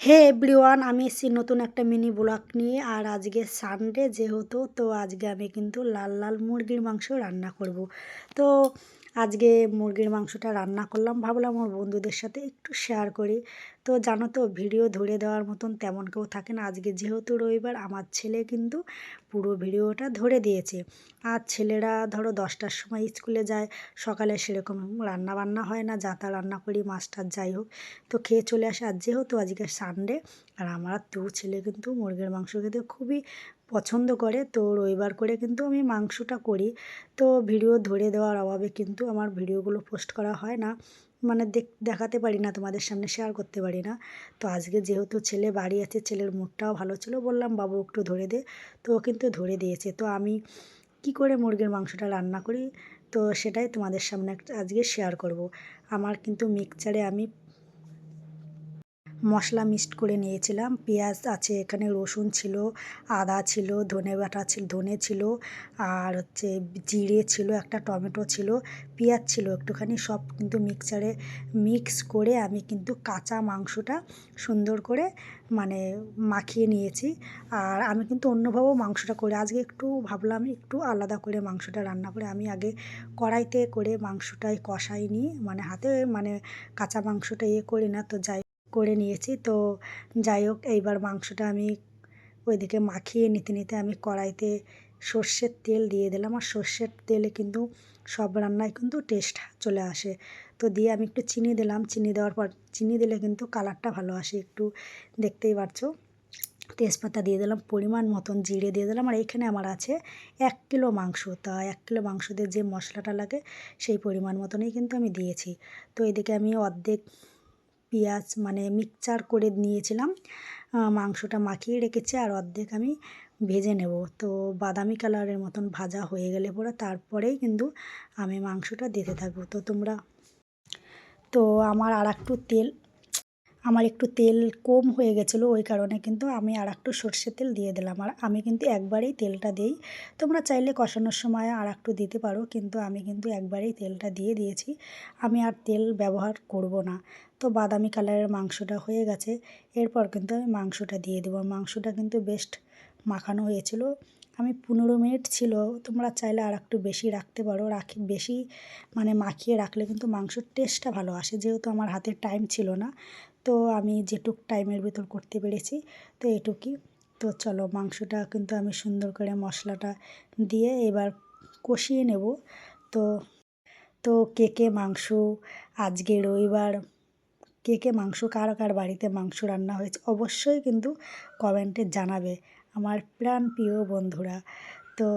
হে everyone, আমি এসেছি নতুন একটা মিনি ব্লগ নিয়ে। আর আজকে সানডে যেহেতু, তো আজকে আমি কিন্তু লাল লাল মুরগির মাংস রান্না করব। তো আজকে মুরগির মাংসটা রান্না করলাম, ভাবলাম আমার বন্ধুদের সাথে একটু শেয়ার করি। তো জানো তো, ভিডিও ধরে দেওয়ার মতন তেমন কেউ থাকে না। আজকে যেহেতু রবিবার, আমার ছেলে কিন্তু পুরো ভিডিওটা ধরে দিয়েছে। আর ছেলেরা ধরো 10টার সময় স্কুলে যায়, সকালে সেরকম রান্না বান্না হয় না, যা তা রান্না করি, মাছ টাছ যাই হোক, তো খেয়ে চলে আসে। আর যেহেতু আজকে সানডে, আর আমার ছেলে কিন্তু মুরগির মাংস খেতে খুবই পছন্দ করে, তো রবিবার করে কিন্তু আমি মাংসটা করি। তো ভিডিও ধরে দেওয়ার অভাবে কিন্তু আমার ভিডিওগুলো পোস্ট করা হয় না, মানে দেখাতে পারি না, তোমাদের সামনে শেয়ার করতে পারি না। তো আজকে যেহেতু ছেলে বাড়ি আছে, ছেলের মুডটাও ভালো ছিল, বললাম বাবু একটু ধরে দে, তো ও কিন্তু ধরে দিয়েছে। তো আমি কি করে মুরগির মাংসটা রান্না করি, তো সেটাই তোমাদের সামনে আজকে শেয়ার করব। আমার কিন্তু মিক্সচারে আমি মশলা মিক্সড করে নিয়েছিলাম। পেঁয়াজ আছে এখানে, রসুন ছিল, আদা ছিল, ধনে বাটা ছিল, ধনে ছিল, আর হচ্ছে জিরে ছিল, একটা টমেটো ছিল, পেঁয়াজ ছিল একটুখানি, সব কিন্তু মিক্সচারে মিক্স করে আমি কিন্তু কাঁচা মাংসটা সুন্দর করে মানে মাখিয়ে নিয়েছি। আর আমি কিন্তু অন্যভাবেও মাংসটা করি, আজকে একটু ভাবলাম একটু আলাদা করে মাংসটা রান্না করে। আমি আগে কড়াইতে করে মাংসটাই কষাই নিই, মানে হাতে মানে কাঁচা মাংসটা করি না, তো যাই করে নিয়েছি। তো যাই হোক, এইবার মাংসটা আমি ওইদিকে মাখিয়ে নিতে নিতে আমি কড়াইতে সর্ষের তেল দিয়ে দিলাম। আর সর্ষের তেলে কিন্তু সব রান্নায় কিন্তু টেস্ট চলে আসে। তো দিয়ে আমি একটু চিনি দিলাম, চিনি দেওয়ার পর, চিনি দিলে কিন্তু কালারটা ভালো আসে, একটু দেখতেই পারছো। তেজপাতা দিয়ে দিলাম, পরিমাণ মতন জিরে দিয়ে দিলাম। আর এইখানে আমার আছে 1 কিলো মাংস, তা 1 কিলো মাংসতে যে মশলাটা লাগে সেই পরিমাণ মতনই কিন্তু আমি দিয়েছি। তো এদিকে আমি অর্ধেক পেঁয়াজ মানে মিক্সচার করে নিয়েছিলাম, মাংসটা মাখিয়ে রেখেছি, আর অর্ধেক আমি ভেজে নেব। তো বাদামি কালারের মতন ভাজা হয়ে গেলে পরে তারপরেই কিন্তু আমি মাংসটা দিতে থাকবো। তো তোমরা, তো আমার একটু তেল কম হয়ে গেছিলো, ওই কারণে কিন্তু আমি আর একটু সর্ষের তেল দিয়ে দিলাম। আর আমি কিন্তু একবারেই তেলটা দিই, তোমরা চাইলে কষানোর সময় আর একটু দিতে পারো, কিন্তু আমি কিন্তু একবারেই তেলটা দিয়ে দিয়েছি, আমি আর তেল ব্যবহার করব না। তো বাদামি কালারের মাংসটা হয়ে গেছে, এরপর কিন্তু আমি মাংসটা দিয়ে দেবো। মাংসটা কিন্তু বেশ মাখানো হয়েছিল, আমি 15 মিনিট ছিল, তোমরা চাইলে আর একটু বেশি রাখতে পারো, বেশি মানে মাখিয়ে রাখলে কিন্তু মাংসর টেস্টটা ভালো আসে। যেহেতু আমার হাতে টাইম ছিল না, তো আমি যেটুক টাইমের ভিতর করতে পেরেছি, তো এটুকুই। তো চলো, মাংসটা কিন্তু আমি সুন্দর করে মশলাটা দিয়ে এবার কষিয়ে নেব। তো তো কে মাংস, আজকে রবিবার, কে মাংস, কার কার বাড়িতে মাংস রান্না হয়েছে অবশ্যই কিন্তু কমেন্টে জানাবে আমার প্রাণ প্রিয় বন্ধুরা। তো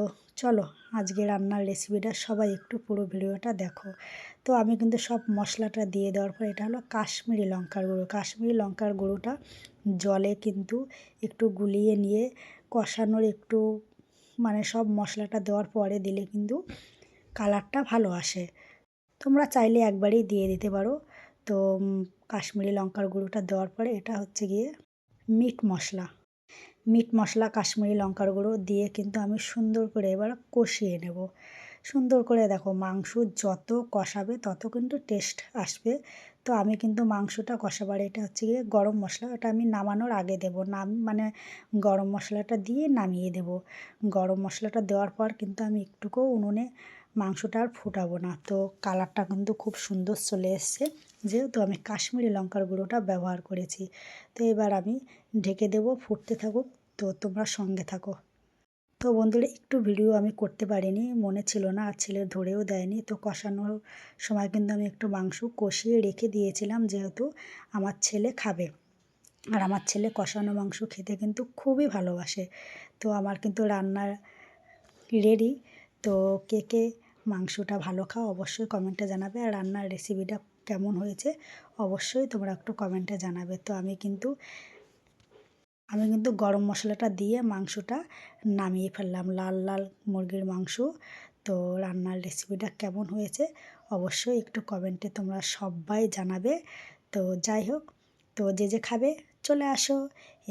চলো, আজকে রান্নার রেসিপিটা সবাই একটু পুরো ভিডিওটা দেখো। তো আমি কিন্তু সব মশলাটা দিয়ে দেওয়ার পর, এটা হলো কাশ্মীরি লঙ্কার গুঁড়ো, কাশ্মীরি লঙ্কার গুঁড়োটা জলে কিন্তু একটু গুলিয়ে নিয়ে কষানোর একটু মানে সব মশলাটা দেওয়ার পরে দিলে কিন্তু কালারটা ভালো আসে। তোমরা চাইলে একবারেই দিয়ে দিতে পারো। তো কাশ্মীরি লঙ্কার গুঁড়োটা দেওয়ার পরে, এটা হচ্ছে গিয়ে মিট মশলা, মিট মশলা কাশ্মীরি লঙ্কার গুঁড়ো দিয়ে কিন্তু আমি সুন্দর করে এবার কষিয়ে নেব। সুন্দর করে দেখো, মাংস যত কষাবে তত কিন্তু টেস্ট আসবে। তো আমি কিন্তু মাংসটা কষাবার, এটা হচ্ছে গিয়ে গরম মশলা, এটা আমি নামানোর আগে দেবো, মানে গরম মশলাটা দিয়ে নামিয়ে দেব। গরম মশলাটা দেওয়ার পর কিন্তু আমি একটুকুও উনুনে মাংসটা আর ফোটাবো না। তো কালারটা কিন্তু খুব সুন্দর চলে এসছে, যেহেতু আমি কাশ্মীরি লঙ্কার গুঁড়োটা ব্যবহার করেছি। তো এবার আমি ঢেকে দেবো, ফুটতে থাকুক, তো তোমরা সঙ্গে থাকো। তো বন্ধুরা, একটু ভিডিও আমি করতে পারিনি, মনে ছিল না, আর ছেলে ধরেও দেয়নি। তো কষানোর সময় কিন্তু আমি একটু মাংস কষিয়ে রেখে দিয়েছিলাম, যেহেতু আমার ছেলে খাবে, আর আমার ছেলে কষানো মাংস খেতে কিন্তু খুবই ভালোবাসে। তো আমার কিন্তু রান্না রেডি। তো কে মাংসটা ভালো খাও অবশ্যই কমেন্টে জানাবে, আর রান্নার রেসিপিটা কেমন হয়েছে অবশ্যই তোমরা একটু কমেন্টে জানাবে। তো আমি কিন্তু গরম মশলাটা দিয়ে মাংসটা নামিয়ে ফেললাম, লাল লাল মুরগির মাংস। তো রান্নার রেসিপিটা কেমন হয়েছে অবশ্যই একটু কমেন্টে তোমরা সবাই জানাবে। তো যাই হোক, তো যে খাবে চলে আসো,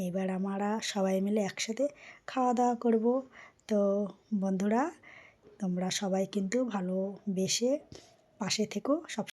এবার আমরা সবাই মিলে একসাথে খাওয়া দাওয়া করব। তো বন্ধুরা, তোমরা সবাই কিন্তু ভালোবেসে পাশে থেকো সব।